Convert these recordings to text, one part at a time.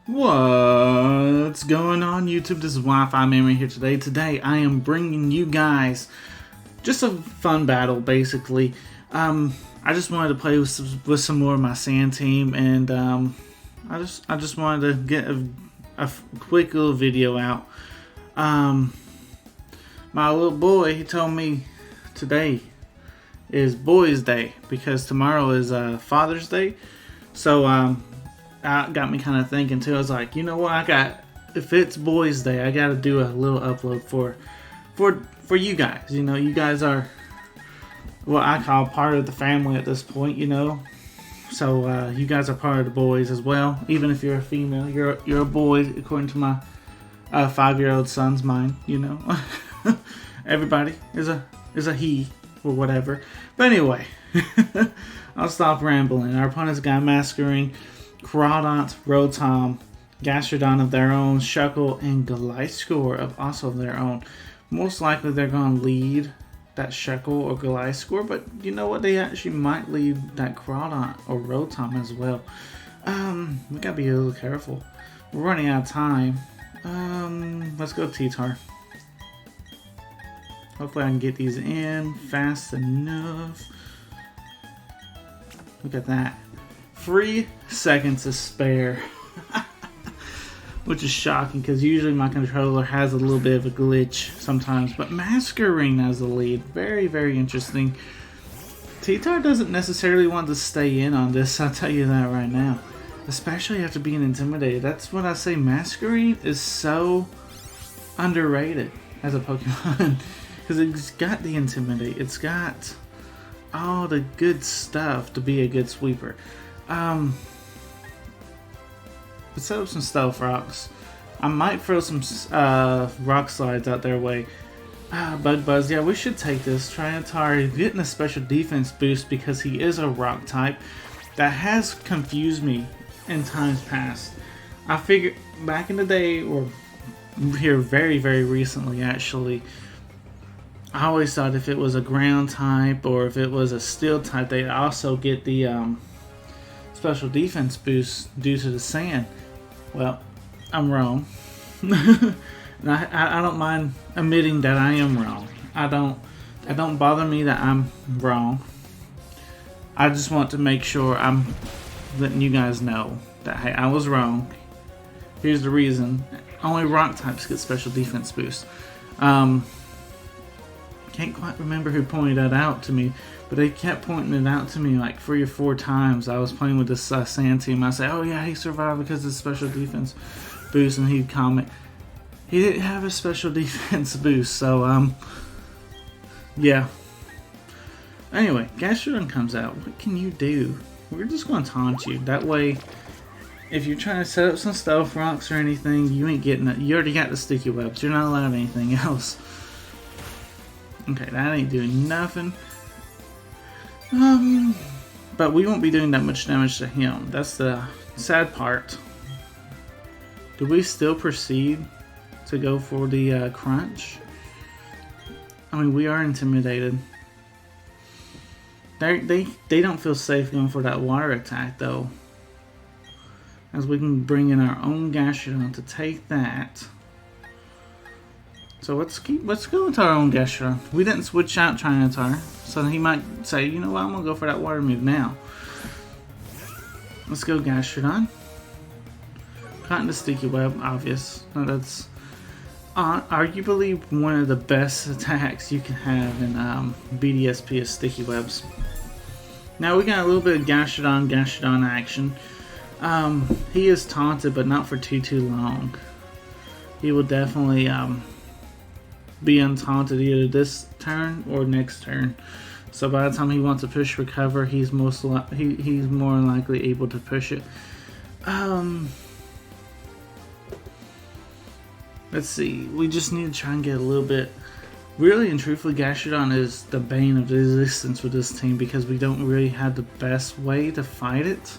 What's going on, YouTube? This is Wi-Fi Memory here today. Today I am bringing you guys just a fun battle, basically. I just wanted to play with some more of my sand team, and I just wanted to get a quick little video out. My little boy, he told me today is Boys Day because tomorrow is Father's Day, so got me kind of thinking too. I was like, you know what? If it's Boys Day, I got to do a little upload for you guys. You know, you guys are what I call part of the family at this point. You know, so you guys are part of the boys as well. Even if you're a female, you're a boy according to my 5-year-old son's mind. You know, everybody is a he or whatever. But anyway, I'll stop rambling. Our opponents got Masquerade, Gastrodon, Rotom, Gastrodon of their own, Shuckle, and Gastrodon of also of their own. Most likely they're going to lead that Shuckle or Gastrodon, but you know what? They actually might lead that Gastrodon or Rotom as well. We gotta be a little careful. We're running out of time. Let's go T-Tar. Hopefully I can get these in fast enough. Look at that. 3 seconds to spare. Which is shocking because usually my controller has a little bit of a glitch sometimes. But Masquerade has the lead. Very, very interesting. T-Tar doesn't necessarily want to stay in on this, I'll tell you that right now. Especially after being intimidated. That's what I say. Masquerade is so underrated as a Pokemon. Because it's got the Intimidate. It's got all the good stuff to be a good sweeper. Let's set up some Stealth Rocks. I might throw some Rock Slides out their way. Bug Buzz, yeah, we should take this. Tyranitar getting a special defense boost because he is a rock type. That has confused me in times past. I figured back in the day, or here very, very recently actually, I always thought if it was a ground type or if it was a steel type, they'd also get the special defense boost due to the sand. Well, I'm wrong. And I don't mind admitting that I am wrong. It don't bother me that I'm wrong. I just want to make sure I'm letting you guys know that, hey, I was wrong. Here's the reason. Only rock types get special defense boost. Can't quite remember who pointed that out to me, but they kept pointing it out to me like 3 or 4 times. I was playing with this sand team. I say, oh yeah, he survived because of special defense boost, and he'd comment, he didn't have a special defense boost, so yeah. Anyway, Gastrodon comes out. What can you do? We're just going to taunt you. That way, if you're trying to set up some Stealth Rocks or anything, you ain't getting it. You already got the sticky webs. You're not allowed anything else. Okay, that ain't doing nothing. But we won't be doing that much damage to him. That's the sad part. Do we still proceed to go for the crunch? I mean, we are intimidated. They don't feel safe going for that water attack though. As we can bring in our own Gastrodon to take that. So let's go into our own Gastrodon. We didn't switch out Tyranitar, so he might say, you know what, I'm gonna go for that water move now. Let's go Gastrodon. Caught in the sticky web, obvious. Now that's arguably one of the best attacks you can have in BDSP is sticky webs. Now we got a little bit of Gastrodon action. He is taunted, but not for too long. He will definitely be untaunted either this turn or next turn. So by the time he wants to push recover, he's more likely able to push it. Let's see. We just need to try and get a little bit. Really and truthfully, Gastrodon is the bane of existence with this team because we don't really have the best way to fight it.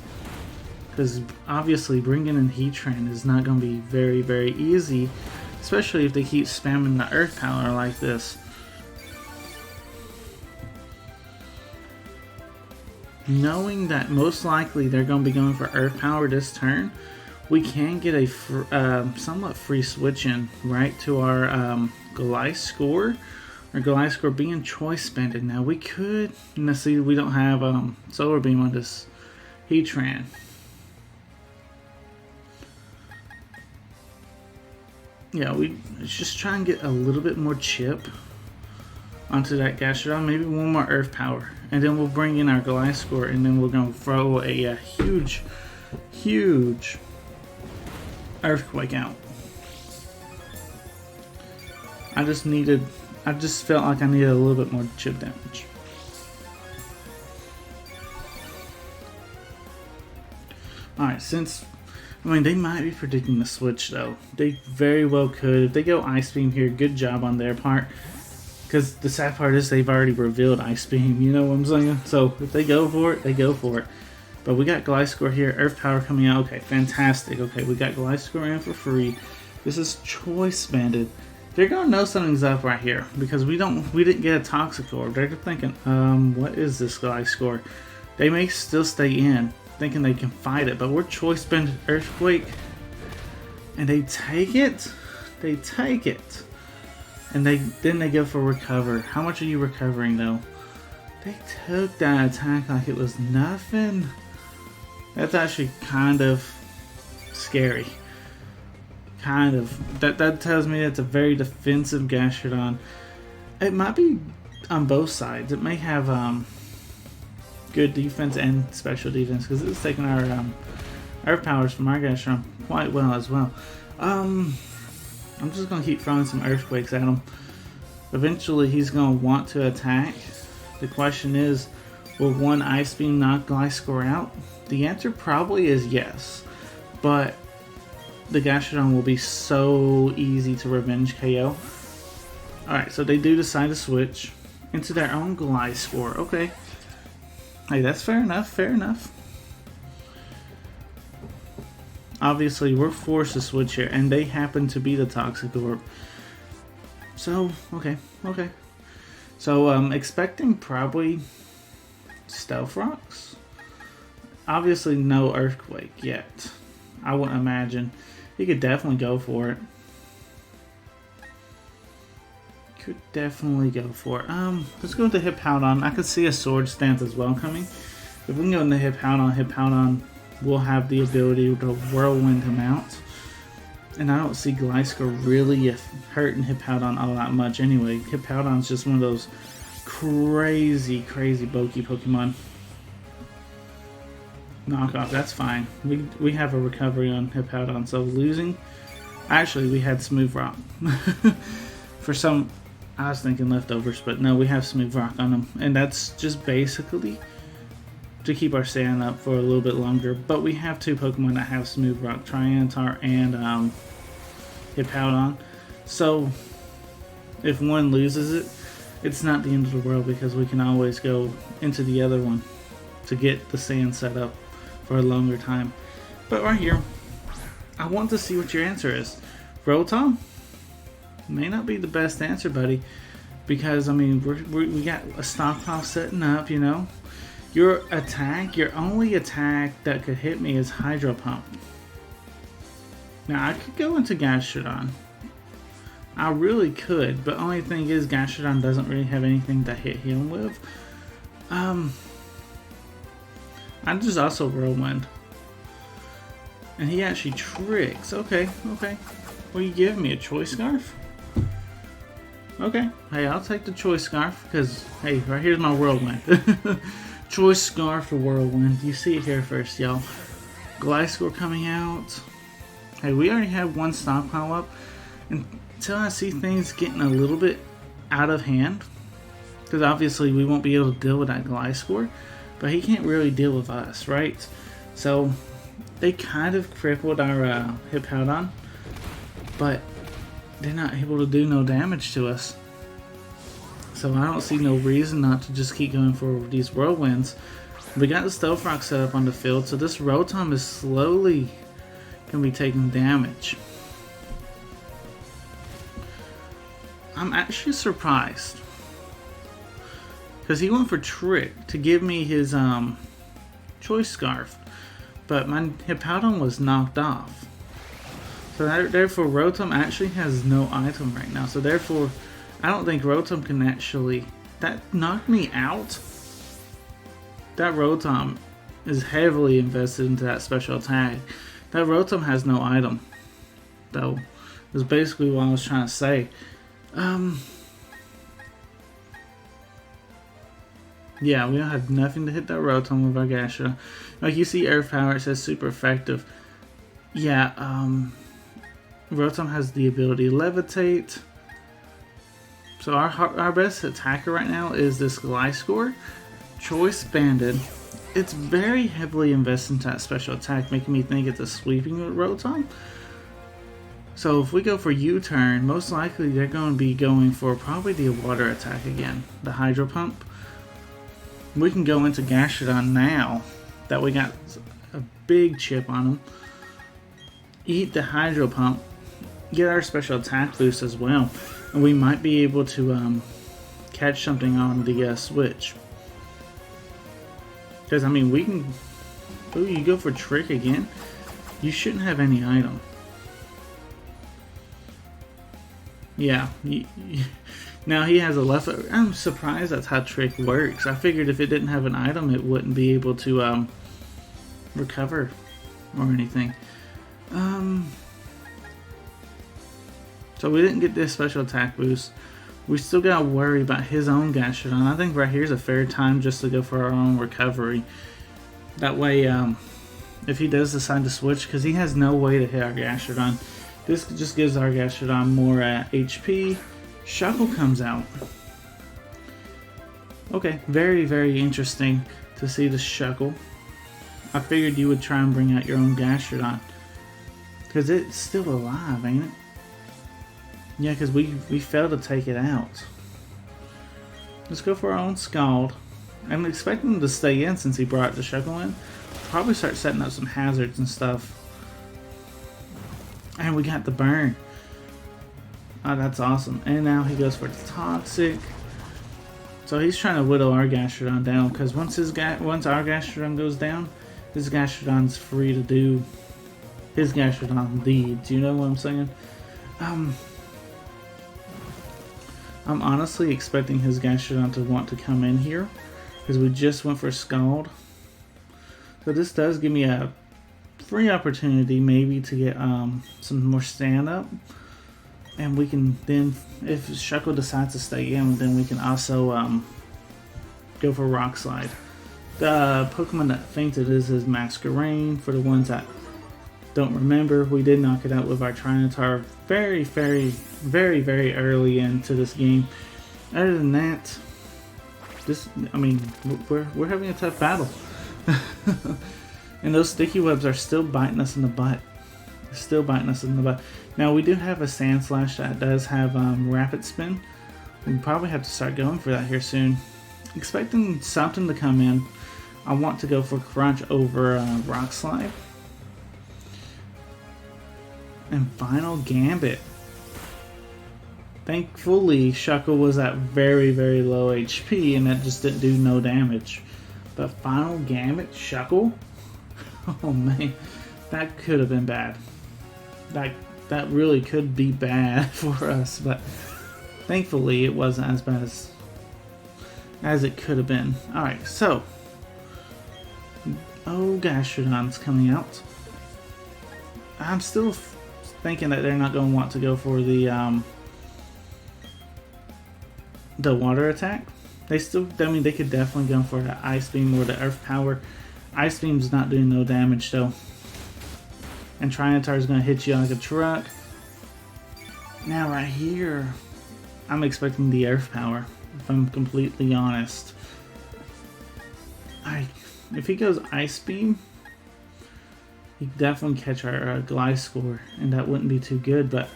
Because obviously bringing in Heatran is not going to be very, very easy. Especially if they keep spamming the Earth Power like this. Knowing that most likely they're going to be going for Earth Power this turn, we can get a somewhat free switch in, right, to our Gliscor. Our Gliscor being choice banded. Now we could, let's see, we don't have Solar Beam on this Heatran. Yeah, we just try and get a little bit more chip onto that Gastrodon. Maybe one more Earth Power. And then we'll bring in our Gliscor, and then we're going to throw a huge Earthquake out. I just felt like I needed a little bit more chip damage. Alright, they might be predicting the switch though. They very well could. If they go Ice Beam here, good job on their part. Because the sad part is they've already revealed Ice Beam, you know what I'm saying? So if they go for it, they go for it. But we got Gliscor here, Earth Power coming out. Okay, fantastic. Okay, we got Gliscor in for free. This is choice banded. They're gonna know something's up right here because we didn't get a Toxic Orb. They're thinking, what is this Gliscor? They may still stay in, thinking they can fight it, but we're choice banded Earthquake, and they take it. They take it, and then they go for recover. How much are you recovering though? They took that attack like it was nothing. That's actually kind of scary. Kind of. That tells me it's a very defensive Gastrodon. It might be on both sides. It may have good defense and special defense because it's taking our Earth Powers from our Gastrodon quite well as well. I'm just going to keep throwing some Earthquakes at him. Eventually he's going to want to attack. The question is, will one Ice Beam knock Gliscor out? The answer probably is yes, but the Gastrodon will be so easy to revenge KO. Alright, so they do decide to switch into their own Gliscor. Okay. Hey, that's fair enough, fair enough. Obviously, we're forced to switch here, and they happen to be the Toxic Orb. So, okay. So, expecting probably Stealth Rocks. Obviously, no Earthquake yet. I wouldn't imagine. He could definitely go for it. Could definitely go for it. Let's go into Hippowdon. I could see a Sword Stance as well coming. If we can go into Hippowdon will have the ability to Whirlwind him out. And I don't see Gliscor really hurting Hippowdon all that much anyway. Hippowdon's just one of those crazy bulky Pokemon. Knockoff, that's fine. We have a recovery on Hippowdon, so losing. Actually, we had Smooth Rock. For some, I was thinking leftovers, but no, we have Smooth Rock on them, and that's just basically to keep our stand up for a little bit longer. But we have two Pokemon that have Smooth Rock, Triantar and Hippowdon. So if one loses it, it's not the end of the world because we can always go into the other one to get the sand set up for a longer time. But right here, I want to see what your answer is. Rotom may not be the best answer, buddy, because I mean we got a stockpile setting up, you know. Your only attack that could hit me is Hydro Pump. Now I could go into Gastrodon. I really could, but only thing is Gastrodon doesn't really have anything to hit him with. I just also Whirlwind. And he actually tricks. Okay. Well, you giving me a Choice Scarf? Okay. Hey, I'll take the Choice Scarf because, hey, right here's my Whirlwind. Choice Scarf for Whirlwind. You see it here first, y'all. Gliscor coming out. Hey, we already have one stockpile up. Until I see things getting a little bit out of hand, because obviously we won't be able to deal with that Gliscor, but he can't really deal with us, right? So they kind of crippled our Hippowdon, but they're not able to do no damage to us. So I don't see no reason not to just keep going for these Whirlwinds. We got the Stealth Rock set up on the field, so this Rotom is slowly going to be taking damage. I'm actually surprised because he went for Trick to give me his Choice Scarf, but my Hippowdon was knocked off. So therefore Rotom actually has no item right now. So therefore, I don't think Rotom can actually... That knocked me out. That Rotom is heavily invested into that special attack. That Rotom has no item, though. Is basically what I was trying to say. Yeah, we don't have nothing to hit that Rotom with our Gastrodon. Like you see Earth Power, it says super effective. Yeah, Rotom has the ability to levitate. So our best attacker right now is this Gliscor. Choice Banded. It's very heavily invested into that special attack, making me think it's a sweeping Rotom. So if we go for U-turn, most likely they're going to be going for probably the water attack again, the Hydro Pump. We can go into Gastrodon now that we got a big chip on him. Eat the Hydro Pump, get our special attack boost as well, and we might be able to catch something on the switch. Because I mean, we can. Oh, you go for Trick again. You shouldn't have any item. Yeah. Now he has a left. I'm surprised that's how Trick works. I figured if it didn't have an item, it wouldn't be able to recover or anything. So we didn't get this special attack boost. We still gotta worry about his own Gastrodon. I think right here's a fair time just to go for our own recovery. That way, if he does decide to switch, because he has no way to hit our Gastrodon, this just gives our Gastrodon more HP. Shuckle comes out. Okay, very, very interesting to see the Shuckle. I figured you would try and bring out your own Gastrodon. Because it's still alive, ain't it? Yeah, because we failed to take it out. Let's go for our own Scald. I'm expecting him to stay in since he brought the Shuckle in. Probably start setting up some hazards and stuff. And we got the burn. Oh, that's awesome. And now he goes for the Toxic. So he's trying to whittle our Gastrodon down, because once our Gastrodon goes down, his Gastrodon's free to do his Gastrodon deeds. You know what I'm saying? I'm honestly expecting his Gastrodon to want to come in here, because we just went for Scald. So this does give me a free opportunity maybe to get some more stand up. And we can then, if Shuckle decides to stay in, then we can also go for Rock Slide. The Pokemon that fainted is his Masquerain. For the ones that don't remember, we did knock it out with our Trinitar very, very, very, very early into this game. Other than that, we're having a tough battle. And those sticky webs are still biting us in the butt. Still biting us in the butt. Now we do have a Sand Slash that does have Rapid Spin. We probably have to start going for that here soon. Expecting something to come in. I want to go for Crunch over Rock Slide. And final Gambit. Thankfully, Shuckle was at very, very low HP and that just didn't do no damage. But final Gambit, Shuckle? Oh man, that could have been bad. That really could be bad for us, but thankfully it wasn't as bad as it could have been. Alright, so Gastrodon's coming out. I'm still thinking that they're not going to want to go for the water attack. They could definitely go for the Ice Beam or the Earth Power. Ice Beam's not doing no damage though. And Trinitar's going to hit you like a truck. Now right here, I'm expecting the Earth Power, if I'm completely honest. If he goes Ice Beam, he can definitely catch our Gliscor, and that wouldn't be too good. But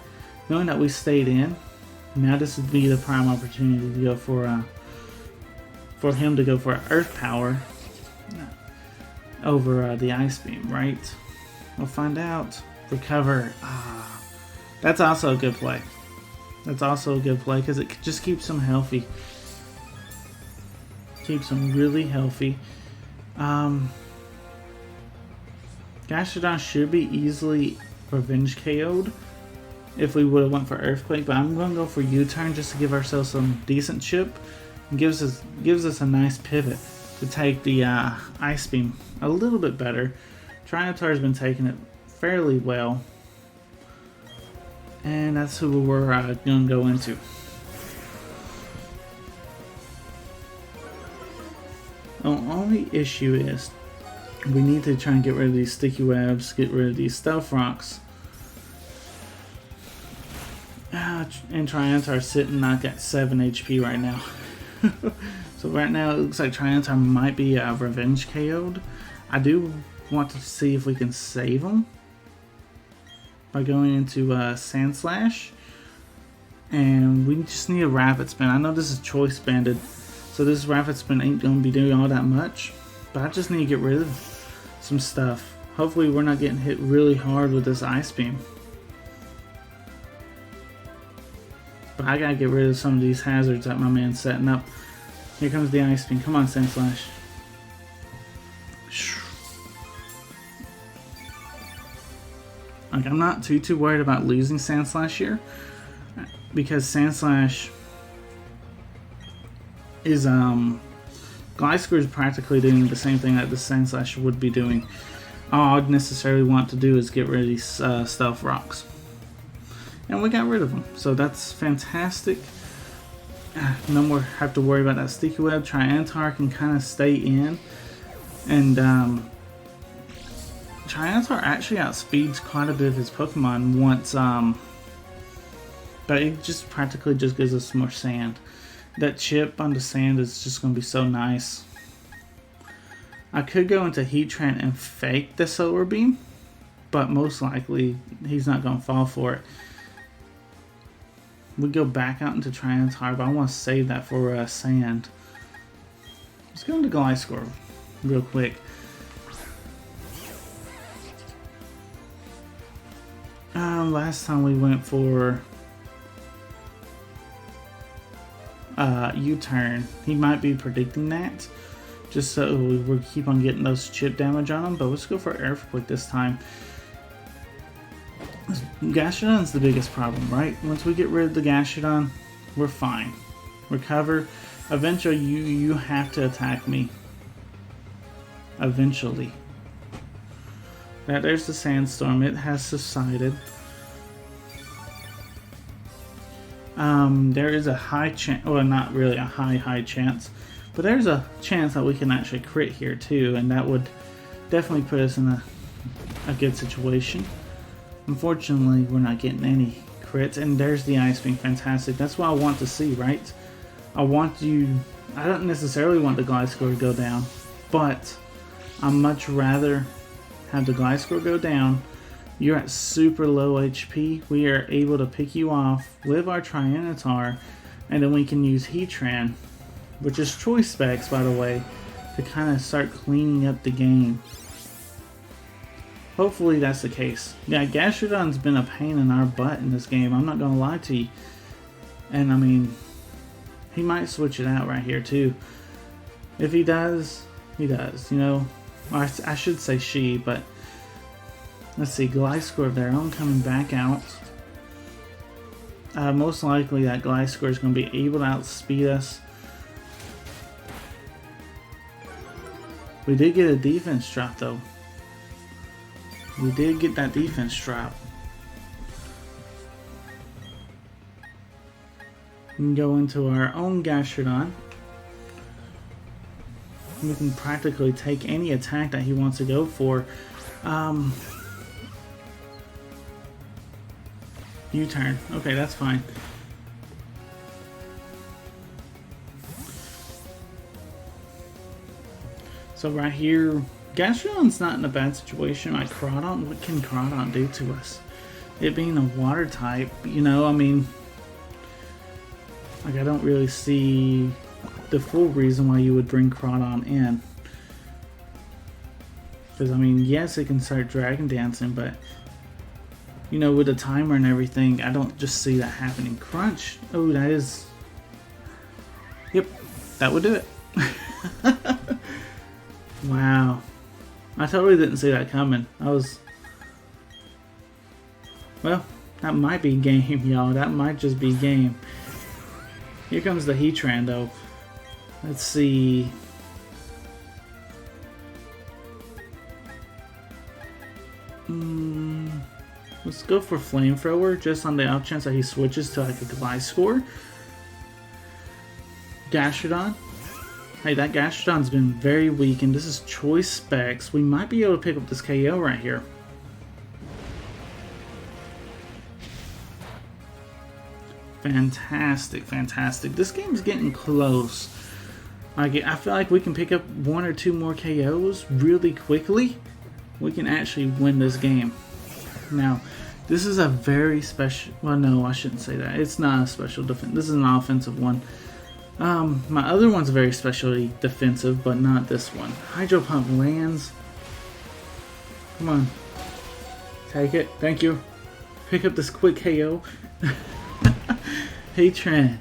knowing that we stayed in, now this would be the prime opportunity to go for him to go for Earth Power over the Ice Beam, right? We'll find out. Recover. That's also a good play. That's also a good play because it just keeps him healthy. Keeps him really healthy. Gastrodon should be easily revenge KO'd if we would have went for Earthquake, but I'm going to go for U-turn just to give ourselves some decent chip. And gives us a nice pivot to take the Ice Beam a little bit better. Tyranitar's been taking it fairly well. And that's who we're going to go into. The only issue is we need to try and get rid of these sticky webs, get rid of these stealth rocks. And Tyranitar's sitting like at 7 HP right now. So right now it looks like Tyranitar might be revenge KO'd. I do want to see if we can save him by going into Sand Slash. And we just need a Rapid Spin. I know this is choice banded, so this Rapid Spin ain't going to be doing all that much. But I just need to get rid of some stuff. Hopefully we're not getting hit really hard with this Ice Beam. But I gotta get rid of some of these hazards that my man's setting up. Here comes the Ice Beam. Come on, Sand Slash. Like, I'm not too worried about losing Sand Slash here, because Sand Slash is Gliscor is practically doing the same thing that the Sand Slash would be doing. All I'd necessarily want to do is get rid of these stealth rocks. And we got rid of them, so that's fantastic. No more have to worry about that sticky web. Tyranitar can kind of stay in, and Tyranitar actually outspeeds quite a bit of his Pokemon once, but it just practically just gives us more sand. That chip on the sand is just going to be so nice. I could go into Heatran and fake the Solar Beam, but most likely he's not going to fall for it. We go back out into Tyranitar, but I want to save that for sand. Let's go into Gliscor real quick. Last time we went for U-turn. He might be predicting that, just so we keep on getting those chip damage on him. But let's go for Earthquake this time. Gastrodon's the biggest problem, right? Once we get rid of the Gastrodon, we're fine. Recover. Eventually, you have to attack me. Eventually. There's the Sandstorm. It has subsided. There is a high chance, well, not really a high chance, but there's a chance that we can actually crit here too, and that would definitely put us in a good situation. Unfortunately, we're not getting any crits, and there's the Ice Beam. Fantastic. That's what I want to see, right? I don't necessarily want the Gliscor to go down, but I'd much rather have the Gliscor go down. You're at super low HP. We are able to pick you off with our Tyranitar, and then we can use Heatran, which is choice specs, by the way, to kind of start cleaning up the game. Hopefully that's the case. Yeah, Gastrodon's been a pain in our butt in this game. I'm not gonna lie to you. And I mean, he might switch it out right here too. If he does, he does. You know, I should say she, but let's see. Gliscor of their own coming back out. Most likely that Gliscor is going to be able to outspeed us. We did get a defense drop though. We did get that defense drop. We can go into our own Gastrodon. We can practically take any attack that he wants to go for. U-turn. Okay, that's fine. So right here, Gastrodon's not in a bad situation. Like Crawdon, what can Crawdon do to us? It being a water type, you know, I mean, like I don't really see the full reason why you would bring Crawdon in. Because I mean, yes, it can start Dragon Dancing, but you know, with the timer and everything, I don't just see that happening. Crunch. Oh, that is. Yep, that would do it. Wow. I totally didn't see that coming. Well, that might be game, y'all. That might just be game. Here comes the Heatran, though. Let's see. Let's go for Flamethrower, just on the off chance that he switches to like a Gliscor. Gastrodon. Hey, that Gastrodon's been very weak, and this is choice specs. We might be able to pick up this KO right here. Fantastic, fantastic. This game's getting close. Like, I feel like we can pick up 1 or 2 more KOs really quickly. We can actually win this game. Now, this is a very special... Well, no, I shouldn't say that. It's not a special defense. This is an offensive one. My other one's very specially defensive, but not this one. Hydro Pump lands. Come on. Take it. Thank you. Pick up this quick KO. Heatran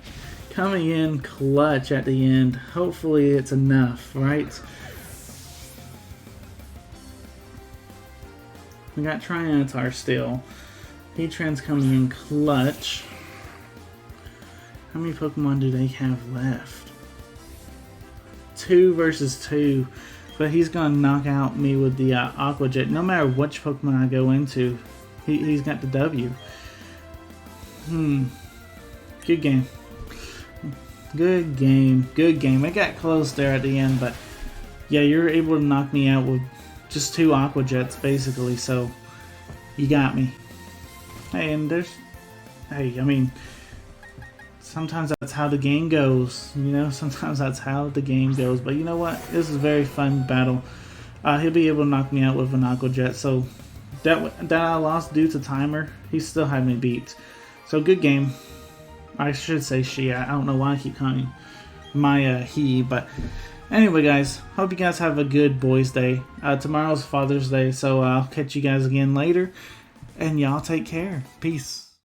coming in clutch at the end. Hopefully it's enough, right? We got Triantar still. Heatran's coming in clutch. How many Pokemon do they have left? 2 versus 2. But he's going to knock out me with the Aqua Jet. No matter which Pokemon I go into, he's got the W. Good game. Good game. Good game. It got close there at the end, but yeah, you're able to knock me out with just 2 Aqua Jets, basically, so you got me. Hey, and I mean, sometimes that's how the game goes, you know? Sometimes that's how the game goes, but you know what? This is a very fun battle. He'll be able to knock me out with an Aqua Jet, so that I lost due to timer, he still had me beat. So good game. I should say she. I don't know why I keep calling my he, but anyway, guys, hope you guys have a good Boys' Day. Tomorrow's Father's Day, so I'll catch you guys again later, and y'all take care. Peace.